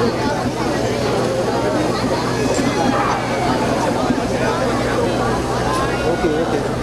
Okay, okay.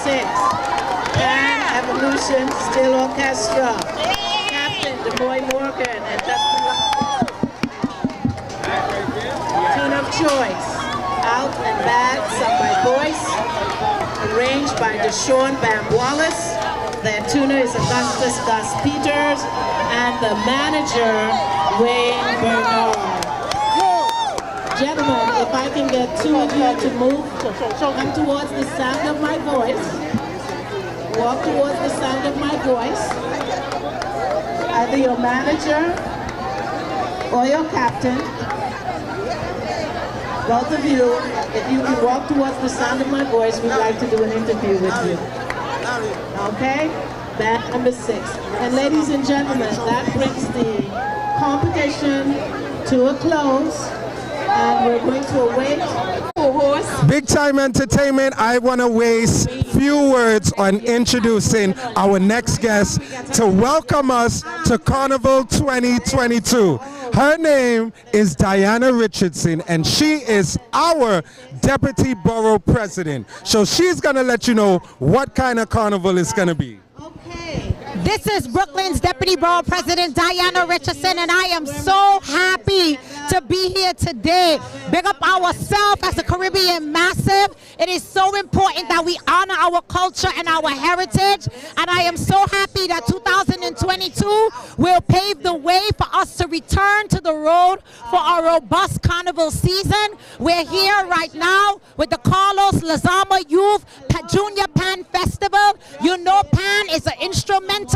6. Pan Evolution Still Orchestra. Captain DeBoy Morgan and Dustin Tune of Choice. Out and Bad, sung by Voice. Arranged by Deshaun Bam Wallace. Their tuner is Augustus Gus Peters. And the manager, Wayne Bernard. Gentlemen, if I can get two of you to move, come towards the sound of my voice. Walk towards the sound of my voice. Either your manager or your captain. Both of you, if you can walk towards the sound of my voice, we'd like to do an interview with you. Okay? Band number 6. And ladies and gentlemen, that brings the competition to a close. And we're going to await Big Time Entertainment. I want to waste few words on introducing our next guest to welcome us to Carnival 2022. Her name is Diana Richardson, and she is our Deputy Borough President. So she's going to let you know what kind of carnival it's going to be. Okay. This is Brooklyn's Deputy Borough President Diana Richardson, and I am so happy to be here today. Big up ourselves as a Caribbean Massive. It is so important that we honor our culture and our heritage, and I am so happy that 2022 will pave the way for us to return to the road for our robust carnival season. We're here right now with the Carlos Lazama Youth Junior Pan Festival. You know Pan is an instrument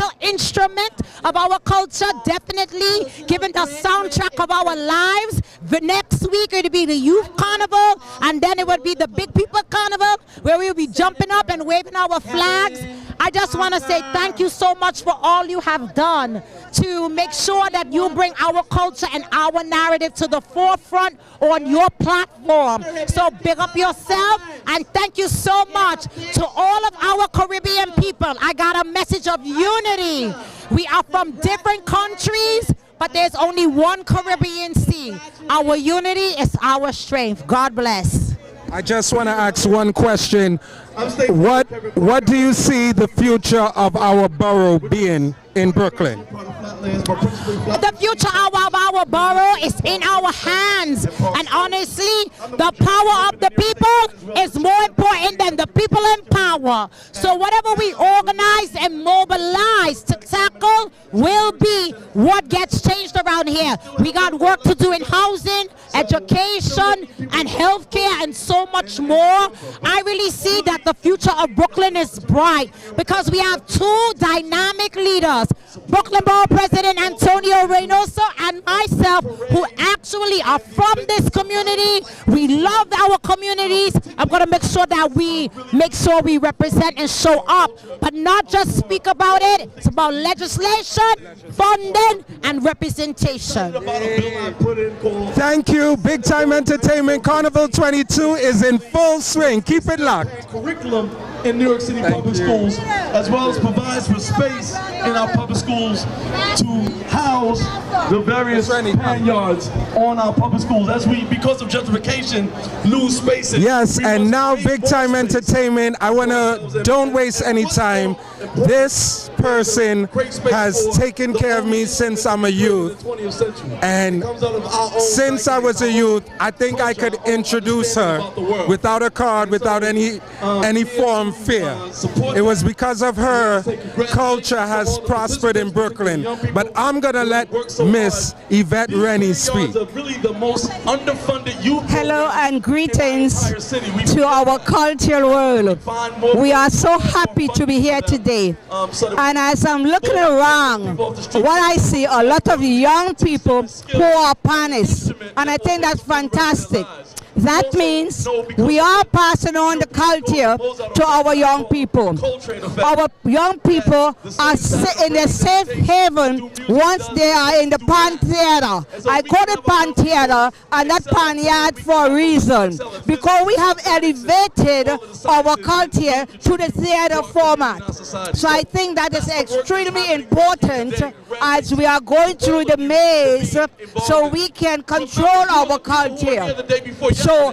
of our culture, definitely giving the soundtrack of our lives. The next week it will be the Youth Carnival, and then it would be the Big People Carnival, where we will be jumping up and waving our flags. I just want to say thank you so much for all you have done to make sure that you bring our culture and our narrative to the forefront on your platform. So big up yourself, and thank you so much to all of our Caribbean people. I got a message of unity. We are from different countries, but there's only one Caribbean Sea. Our unity is our strength. God bless. I just want to ask one question. What do you see the future of our borough being in Brooklyn? The future of our borough is in our hands, and honestly, the power of the people is more important than the people in power. So whatever we organize and mobilize to tackle will be what gets changed around here. We got work to do in housing, education, and healthcare, and so much more. I really see that the future of Brooklyn is bright because we have two dynamic leaders, Brooklyn Borough President Antonio Reynoso and myself, who actually are from this community. We love our communities. I'm going to make sure that we represent and show up, but not just speak about it. It's about legislation, funding, and representation. Thank you. Big Time Entertainment Carnival 22 is in full swing. Keep it locked. Curriculum in New York City public schools, as well as provides for space in our public schools to house the various pan yards on our public schools, as we, because of gentrification, lose spaces. Yes, and now Big Time Entertainment, don't waste any time. This person has taken care of me since I'm a youth, and since I was a youth, I think I could introduce her without a card, without any form of fear. It was because of her culture has prospered in Brooklyn. But I'm gonna let Miss Yvette Rennie speak. Hello and greetings to our cultural world. We are so happy to be here today. And as I'm looking around, what I see, a lot of young people who are panics. And I think that's fantastic. That means we are passing on the culture to our young people. Our young people are in a safe haven once they are in the Pan Theater. I call it Pan Theater and not Pan Yard for a reason, because we have elevated our culture to the theater format. So I think that is extremely important as we are going through the maze, so we can control our culture. So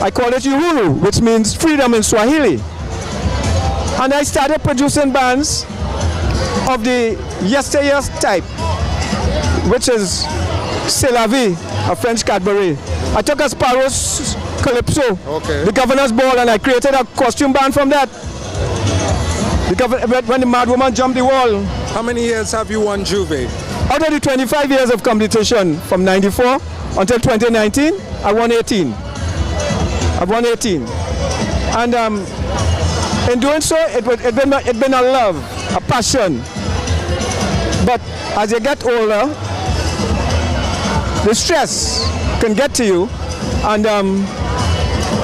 I call it Uhuru, which means freedom in Swahili. And I started producing bands of the yesteryear's type, which is C'est la vie, a French Cadbury. I took a Sparrow's Calypso, the Governor's Ball, and I created a costume band from that. When the Mad Woman jumped the wall. How many years have you won Juve? Out of the 25 years of competition, from 94 until 2019, I won 18. I've won 18. And in doing so, it's been a love, a passion. But as you get older, the stress can get to you. And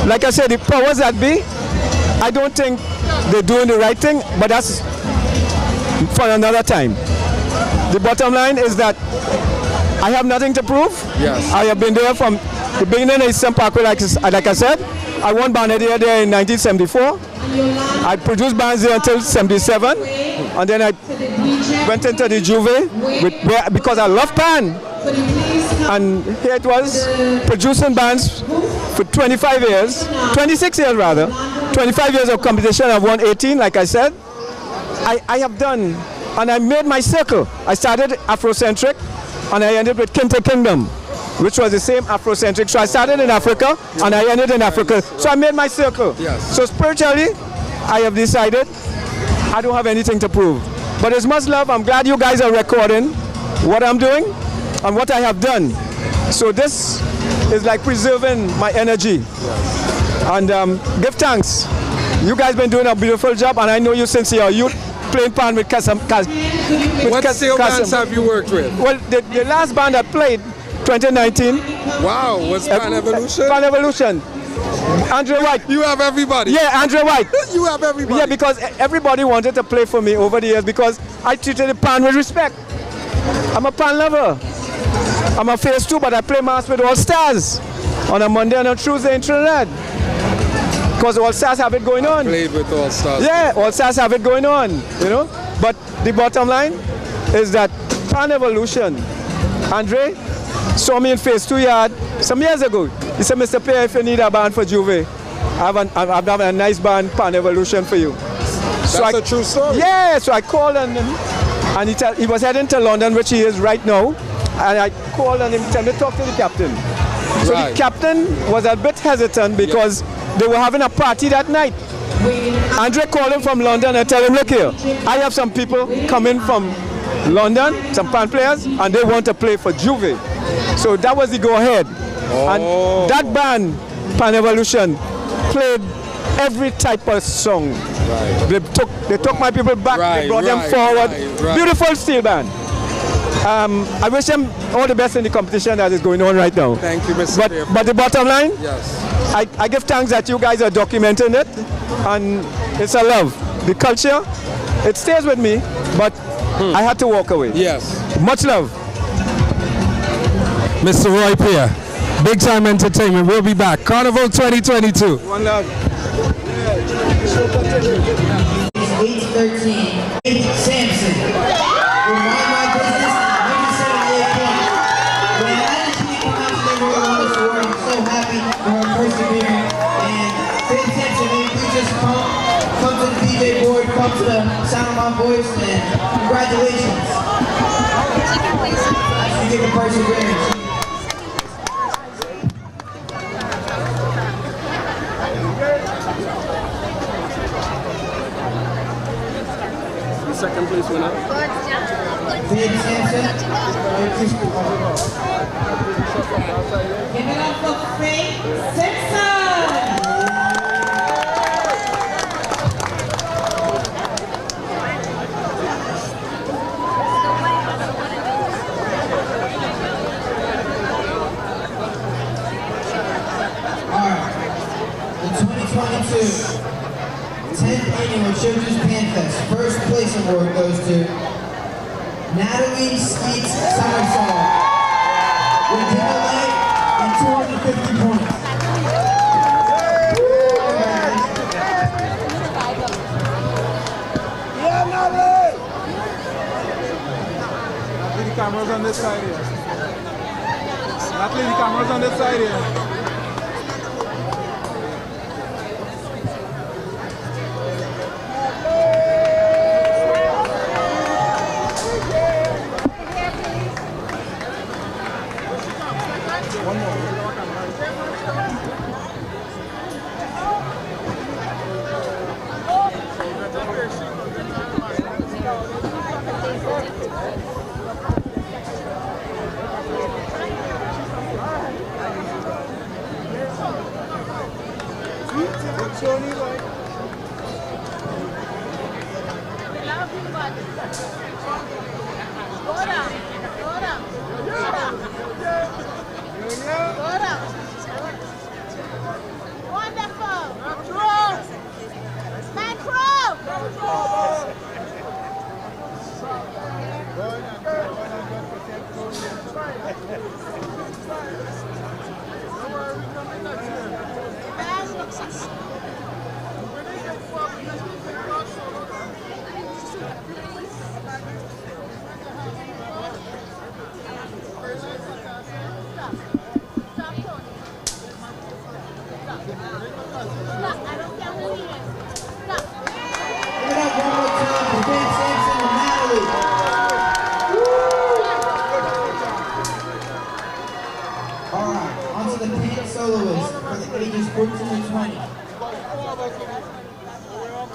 like I said, the powers that be, I don't think they're doing the right thing, but that's for another time. The bottom line is that I have nothing to prove. Yes. I have been there from the beginning of Eastern Parkway, like I said. I won Banadia there in 1974. I produced bands there until 77. And then I went into the Juve because I love pan. And here it was, producing bands for 25 years, 26 years rather. 25 years of competition, I've won 18, like I said. I have done, and I made my circle. I started Afrocentric, and I ended with Kinte Kingdom, which was the same Afrocentric. So I started in Africa, and I ended in Africa. So I made my circle. Yes. So spiritually, I have decided I don't have anything to prove. But it's much love. I'm glad you guys are recording what I'm doing and what I have done. So this is like preserving my energy. And give thanks. You guys been doing a beautiful job, and I know you since you're youth playing pan with Kasam. What steel bands have you worked with? Well, the last band I played, 2019. Wow, was Pan Evolution? Pan Evolution. Andre White. You have everybody. Yeah, Andre White. You have everybody. Yeah, because everybody wanted to play for me over the years because I treated the pan with respect. I'm a pan lover. I'm a phase 2, but I play mass with All Stars on a Monday and a Tuesday in Trinidad. Because All Stars have it going on. Played with All Stars. Yeah, All Stars have it going on, you know. But the bottom line is that Pan Evolution, Andre saw me in phase 2 yard some years ago. He said, Mr. Pierre, if you need a band for Juve, I have a nice band, Pan Evolution, for you. That's a true story. Yeah, so I called on him, and he was heading to London, which he is right now. And I called on him to talk to the captain. So the captain was a bit hesitant because they were having a party that night. Andre called him from London and told him, look here, I have some people coming from London, some pan players, and they want to play for Juve. So that was the go-ahead. And that band, Pan Evolution, played every type of song. They took my people back, they brought them forward. Beautiful steel band. I wish them all the best in the competition that is going on right now. Thank you, Mr. But the bottom line, yes, I give thanks that you guys are documenting it, and it's a love. The culture, it stays with me, but I had to walk away. Yes. Much love. Mr. Roy Pierre, Big Time Entertainment. We'll be back. Carnival 2022. One love. 813. Samson. Come to the sound of my voice, and congratulations. You give a perseverance. The second place winner. Faith Sampson. Give it up for Faith Sampson. The 10th Annual Children's Pan Fest First Place Award goes to Natalie Skeets Summersall with Dinner Light and 250 points. Yeah, Natalie! Natalie, the camera's on this side here. Natalie, the camera's on this side here.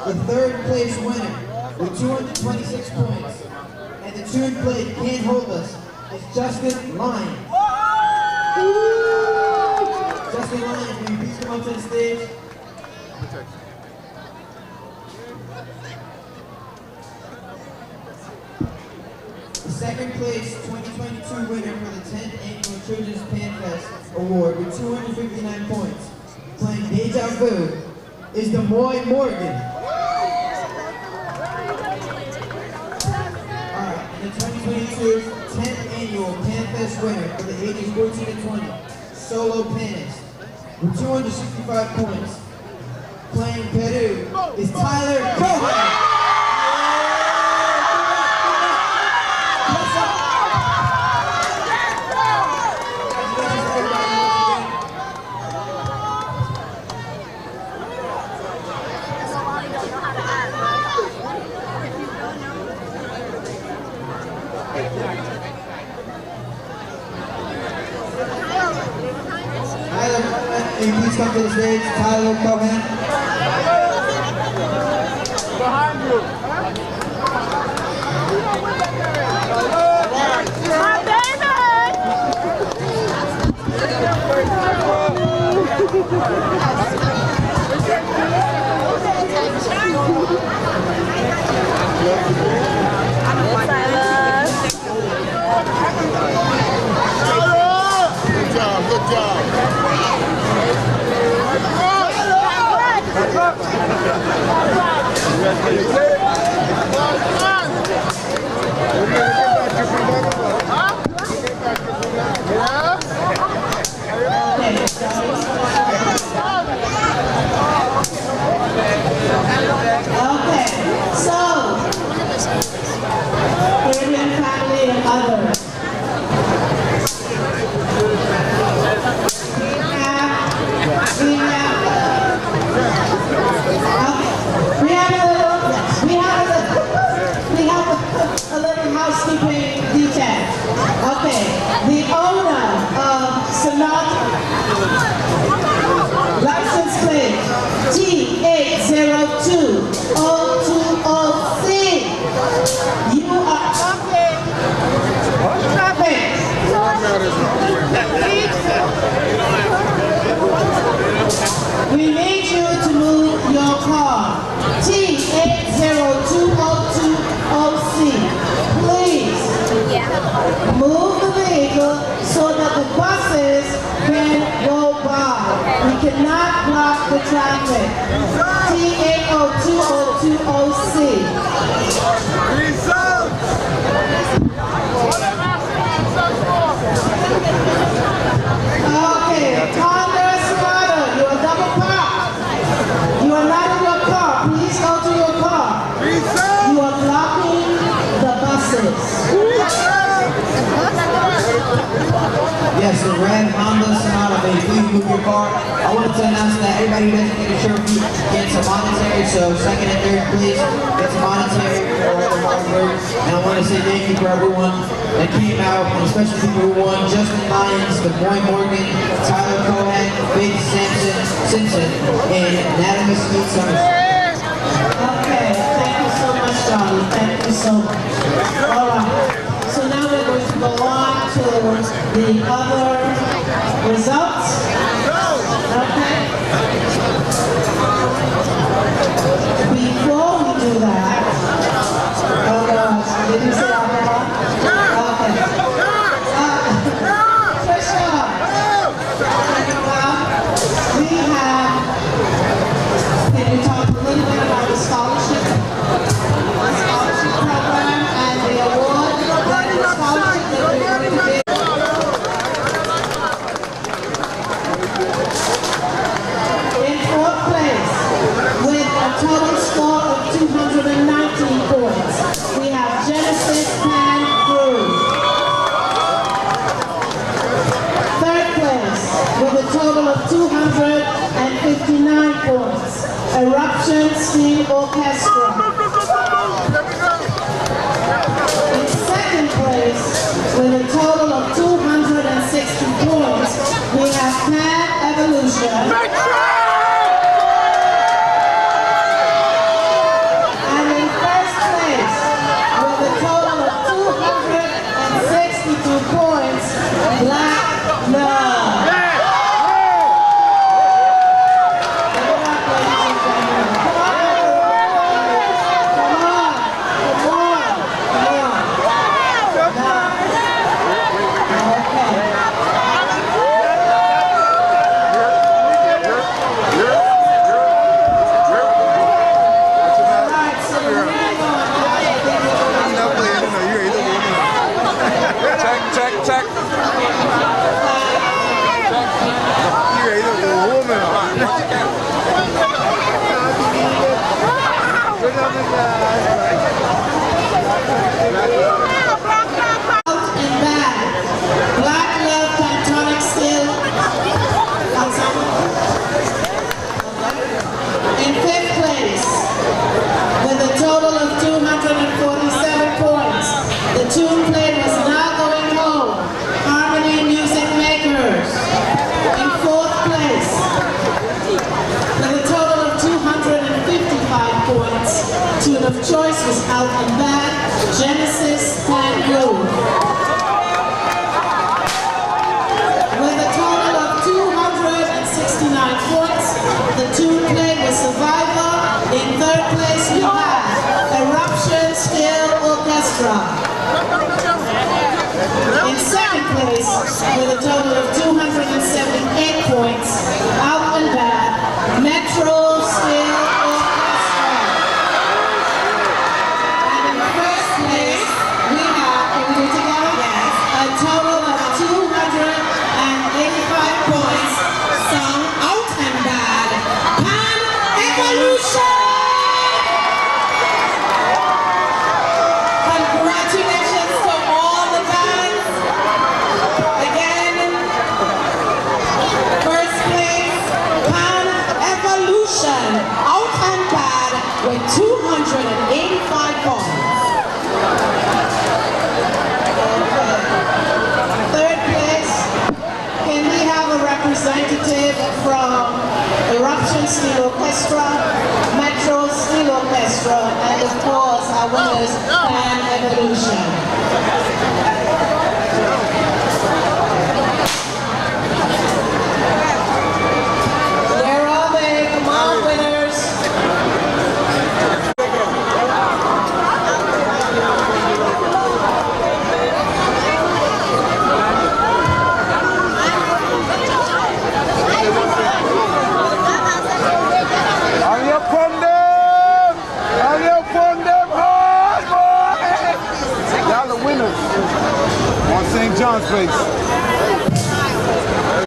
The third place winner with 226 points, and the tune played Can't Hold Us, is Justin Lyons. Justin Lyons, will you please come up to the stage? The second place 2022 winner for the 10th Annual Children's Pan Fest Award with 259 points, playing Deja Vu, is Demoy Morgan. Alright, and the 2022 10th Annual Pan Fest winner for the ages 14 to 20, solo pianist, with 265 points, playing Peru, is Tyler Cohen. Can you please come to the stage, Tyler Cohen? Behind you. My Good job. Okay, so Caribbean family and others. We have a little housekeeping detail. Okay, the owner of Sonata, license plate T802-020C. You are traffic. We need you to move your car. T802-020C. Please move the vehicle so that the buses can go by. We cannot block the traffic. T802-020C. Okay, Honda Sonata, you are double parked. You are not in your car. Please go to your car. You are blocking the buses. Yes, the red Honda Sonata, baby. Please move your car. I wanted to announce that everybody who doesn't get a trophy gets a monetary, so second and third, please, get some monetary for all the hard work. And I want to say thank you for everyone that came out, and especially people who won: Justin Lyons, Demoy Morgan, Tyler Cohen, Faith Simpson, and Natalie Skeet Summers. Okay, thank you so much, Charlie. Thank you so much. All right. So now we're going to go on to the other results. Okay. Eruption Steel Orchestra. In second place, with a total of 260 points, we have Pan Evolution. And in first place, with a total of 262 points, Black Love. Of choice was Out and Back, Genesis, Pan Groove. With a total of 269 points, the tune played was Survivor. In third place we have Eruption Steel Orchestra. In second place, with a total of 278 points, Out and Back, Metro Steel Orchestra. A total of 285 points, song Out and Bad, Pan Evolution! Congratulations to all the bands. Again, first place, Pan Evolution, Out and Bad with 285 points. Representative from Eruption Steel Orchestra, Metro Steel Orchestra, and of course our winners, Pan Evolution. Where are they? Come on, winners. On St. John's Place.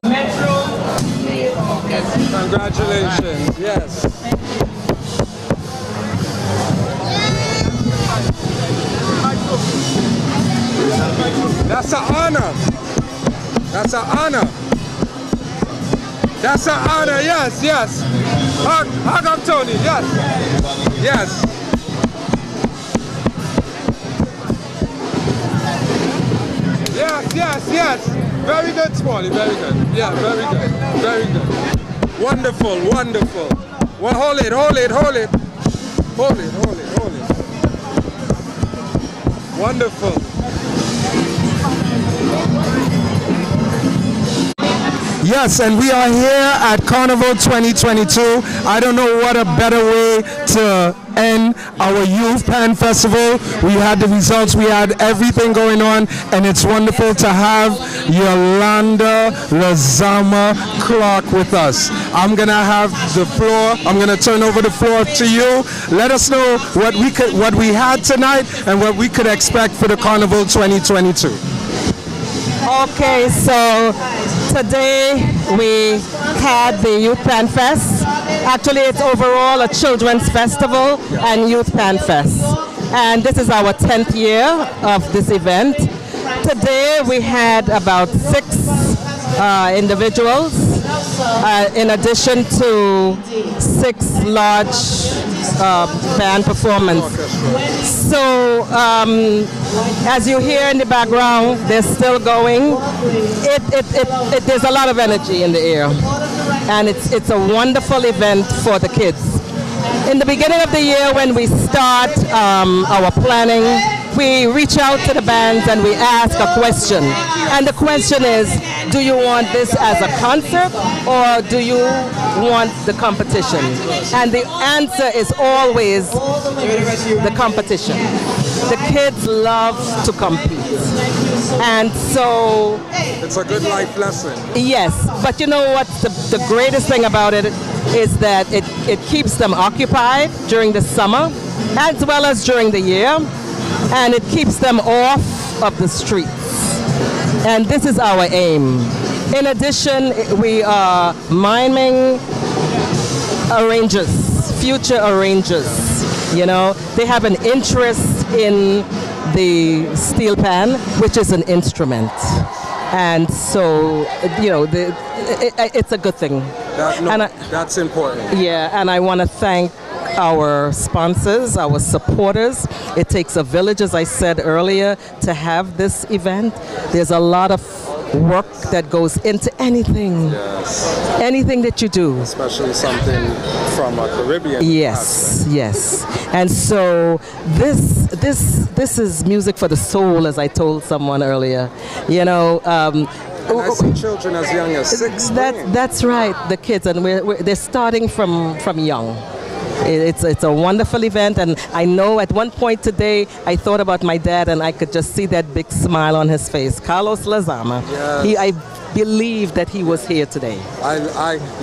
Metro. Congratulations, yes. That's an honor. That's an honor. That's an honor, yes, yes. Hug up, Tony, yes. Yes. Yes, yes, yes. Very good, Smalley, very good. Yeah, very good, very good. Wonderful, wonderful. Well, hold it, hold it, hold it. Hold it, hold it, hold it. Wonderful. Yes, and we are here at Carnival 2022. I don't know what a better way to end our Youth Pan Festival. We had the results, we had everything going on, and it's wonderful to have Yolanda Lazama Clark with us. I'm gonna have the floor. I'm gonna turn over the floor to you. Let us know what we had tonight and what we could expect for the Carnival 2022. Okay, so today we had the Youth Pan Fest. Actually, it's overall a children's festival and Youth Pan Fest. And this is our 10th year of this event. Today we had about 6 individuals in addition to 6 large band performance. So as you hear in the background, they're still going. There's a lot of energy in the air, and it's a wonderful event for the kids. In the beginning of the year, when we start our planning, we reach out to the bands and we ask a question. And the question is, do you want this as a concert or do you want the competition? And the answer is always the competition. The kids love to compete. And so... It's a good life lesson. Yes, but you know what? The greatest thing about it is that it keeps them occupied during the summer as well as during the year, and it keeps them off of the streets. And this is our aim. In addition, we are miming arrangers, future arrangers. You know, they have an interest in the steel pan, which is an instrument. And so, you know, it's a good thing. That's important. Yeah, and I want to thank our sponsors, our supporters. It takes a village, as I said earlier, to have this event. There's a lot of work that goes into anything. Yes. Anything that you do. Especially something from a Caribbean. Yes, yes. And so this is music for the soul, as I told someone earlier. You know, and I see children as young as 6. That's right, the kids, and they're starting from young. It's a wonderful event, and I know at one point today I thought about my dad, and I could just see that big smile on his face. Carlos Lazama. Yes. I believe that he was here today.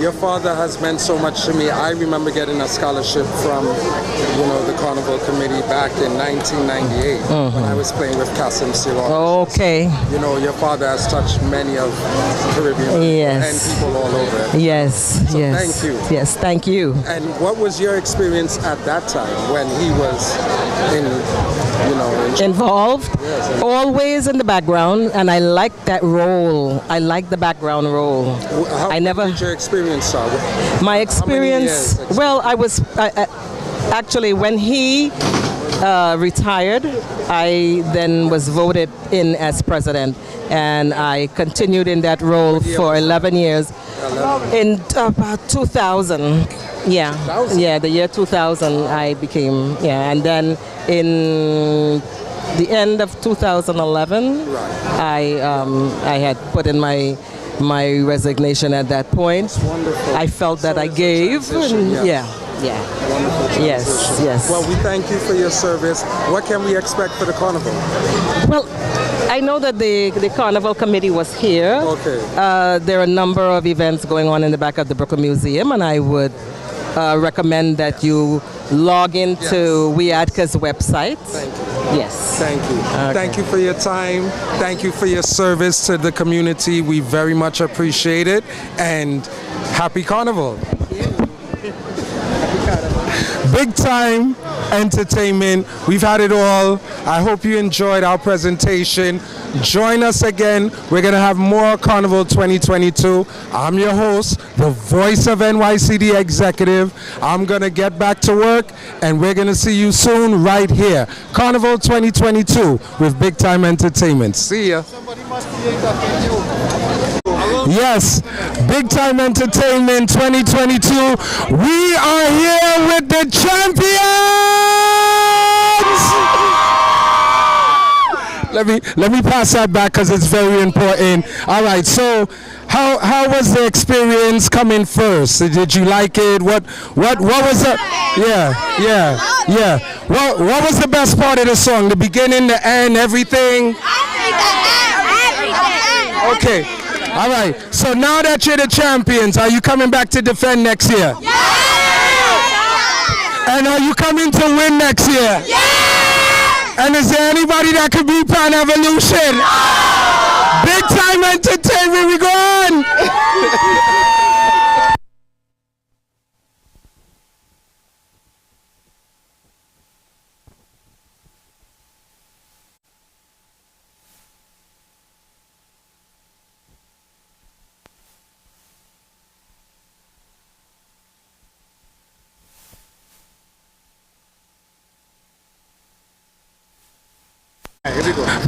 Your father has meant so much to me. I remember getting a scholarship from, the Carnival Committee back in 1998 when I was playing with Kasim Siroc. Okay. You know, your father has touched many of Caribbean people and people all over. Yes, so yes. Thank you. Yes, thank you. And what was your experience at that time when he was involved? Yes. Always in the background, and I like that role. I like the background role. How did your experience start? My experience, well, I was actually when he retired, I then was voted in as president, and I continued in that role for 11 years. In about 2000, yeah, the year 2000, I became, and then in the end of 2011, I had put in my resignation at that point. I felt that I gave. Yes. Well, we thank you for your service. What can we expect for the carnival? Well, I know that the Carnival Committee was here. Okay. There are a number of events going on in the back of the Brooklyn Museum, and I would recommend that you log into WIADCA's website. Thank you. Yes. Thank you. Okay. Thank you for your time. Thank you for your service to the community. We very much appreciate it. And happy Carnival. Big Time Entertainment. We've had it all. I hope you enjoyed our presentation. Join us again. We're going to have more Carnival 2022. I'm your host, the voice of NYCD Executive. I'm going to get back to work, and we're going to see you soon right here. Carnival 2022 with Big Time Entertainment. See ya. Yes, Big Time Entertainment 2022. We are here with the champions. Let me pass that back because it's very important. All right, so how was the experience coming first? Did you like it? What was the What was the best part of the song? The beginning, the end, everything? Okay. All right, so now that you're the champions, are you coming back to defend next year? Yeah! And are you coming to win next year? Yeah! And is there anybody that could be Pan Evolution? Big Time Entertainment, we go on!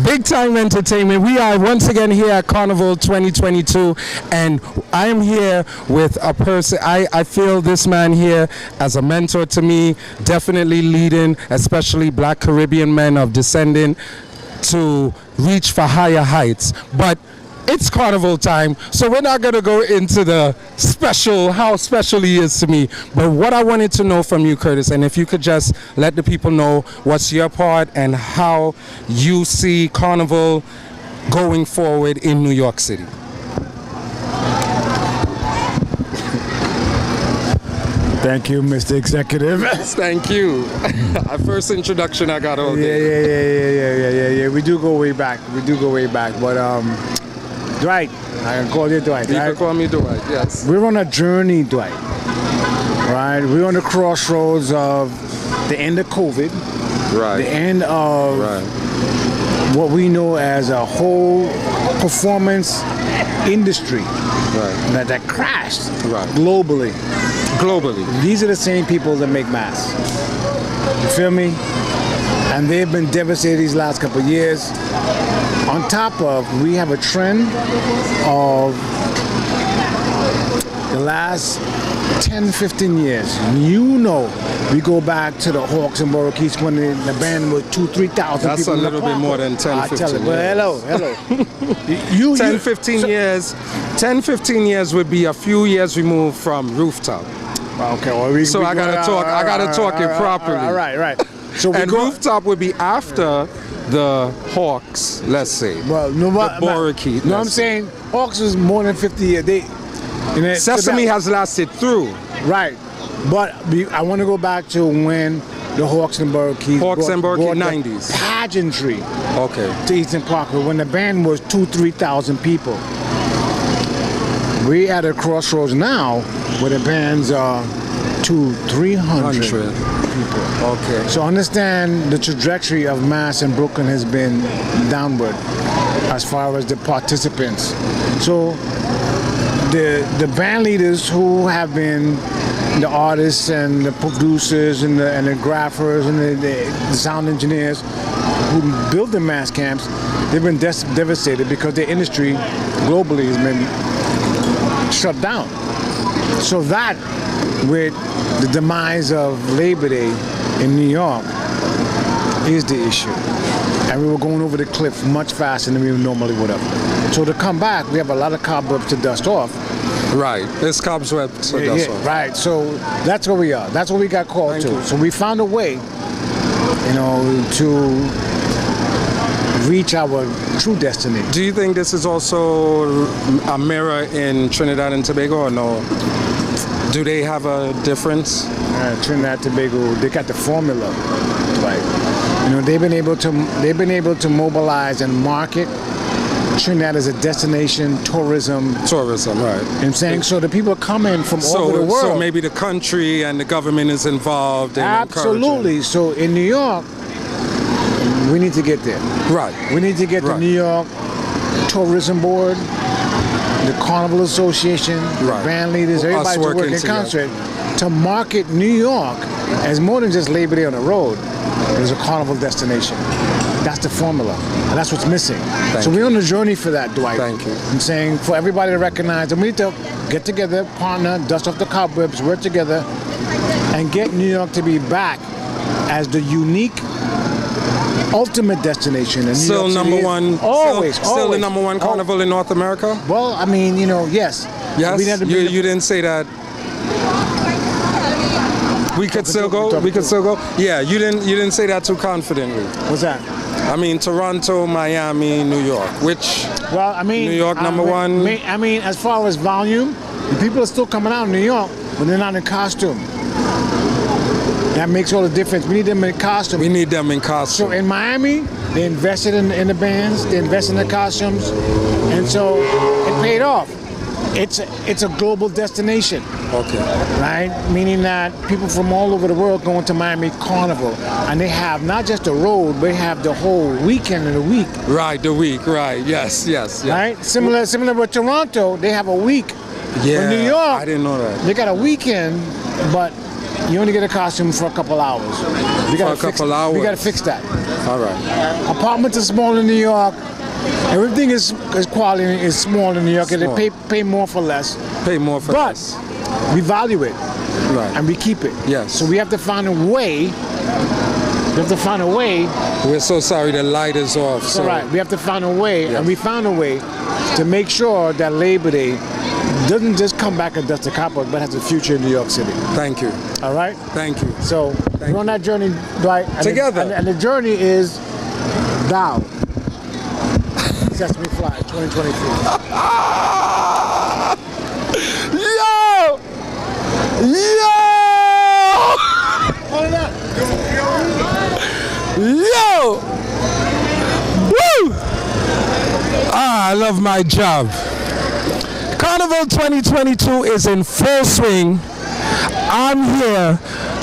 Big time entertainment. We are once again here at Carnival 2022, and I am here with a person. I feel this man here as a mentor to me, definitely leading, especially Black Caribbean men of descending to reach for higher heights. But it's Carnival time, so we're not going to go into the special, how special he is to me. But what I wanted to know from you, Curtis, and if you could just let the people know what's your part and how you see Carnival going forward in New York City. Thank you, Mr. Executive. Thank you. Our first introduction I got all day. Yeah. We do go way back. But Dwight, I can call you Dwight. You can call me Dwight, yes. We're on a journey, Dwight. Right? We're on the crossroads of the end of COVID. Right. The end of what we know as a whole performance industry that crashed globally. These are the same people that make masks. You feel me? And they've been devastated these last couple of years. On top of, we have a trend of the last 10, 15 years. You know, we go back to the Hawks and Boricua when the band was 2,000, 3,000 people. That's a little bit more than 10, 15 years. Well, hello. 10, 15 years would be a few years removed from Rooftop. Okay, well, so I gotta talk it properly. Right. So Rooftop would be after the Hawks, let's say. Well, Boricua. No, I'm saying Hawks was more than 50 years. Sesame has lasted through. Right. But I want to go back to when the Hawks and Boricua. 90s. Pageantry. Okay. To Eastern Parkway when the band was 2,000-3,000 people. We at a crossroads now where the bands are 200-300 people. Okay. So understand the trajectory of mass in Brooklyn has been downward as far as the participants. So the band leaders who have been the artists and the producers and the graphers and the sound engineers who build the mass camps, they've been devastated because their industry globally has been shut down. So that, with the demise of Labor Day in New York, is the issue. And we were going over the cliff much faster than we normally would have. So to come back, we have a lot of cobwebs to dust off. Right, there's cobwebs to dust off. Right, so that's where we are. That's what we got called to. So we found a way, to reach our true destiny. Do you think this is also a mirror in Trinidad and Tobago, or no? Do they have a difference? Trinidad and Tobago, they got the formula, right? They've been able to mobilize and market Trinidad as a destination tourism. Right. You know what I'm saying? So the people come in from all over the world. So maybe the country and the government is involved in Absolutely. So in New York, we need to get there. Right. We need to get the New York Tourism Board, the Carnival Association, the band leaders, everybody to work in concert to market New York as more than just Labor Day on the road. There's a carnival destination. That's the formula, and that's what's missing. So we're on a journey for that, Dwight. Thank you. I'm saying for everybody to recognize, and we need to get together, partner, dust off the cobwebs, work together, and get New York to be back as the unique ultimate destination. And still number one. Always. Still the number one carnival in North America? Well, I mean, yes. Yes? You didn't say that. We could still go? We could still go? Yeah, you didn't say that too confidently. What's that? I mean, Toronto, Miami, New York. Which? Well, I mean, New York number one. I mean, as far as volume, the people are still coming out in New York, but they're not in costume. That makes all the difference. We need them in costume. We need them in costume. So in Miami, they invested in the bands, they invested in the costumes, and so it paid off. It's a global destination. Okay. Right? Meaning that people from all over the world go into Miami Carnival, and they have not just the road, but they have the whole weekend of the week. Right, the week, right. Yes. Right? Similar with Toronto, they have a week. Yeah, in New York, I didn't know that. They got a weekend, but you only get a costume for a couple hours. We gotta We gotta fix that. All right. Apartments are small in New York. Everything is quality is small in New York, and they pay more for less. Pay more for less. But we value it, right? And we keep it. Yes. So we have to find a way. We have to find a way. We're so sorry the light is off. It's so. all right. We have to find a way, Yes. and we found a way to make sure that Labor Day doesn't just come back and dust the carpet, but has a future in New York City. Thank you. All right. Thank you. So we're on that journey, right? And Together. and the journey is down. Sesame Fly 2023. Yo! Yo! Yo! Woo! I love my job. Carnival 2022 is in full swing. I'm here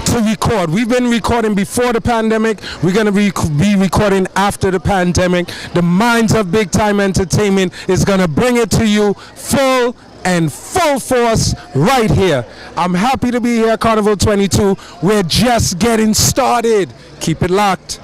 to record. We've been recording before the pandemic. We're going to be recording after the pandemic. The minds of Big Time Entertainment is going to bring it to you full and full force right here. I'm happy to be here, Carnival 22. We're just getting started. Keep it locked.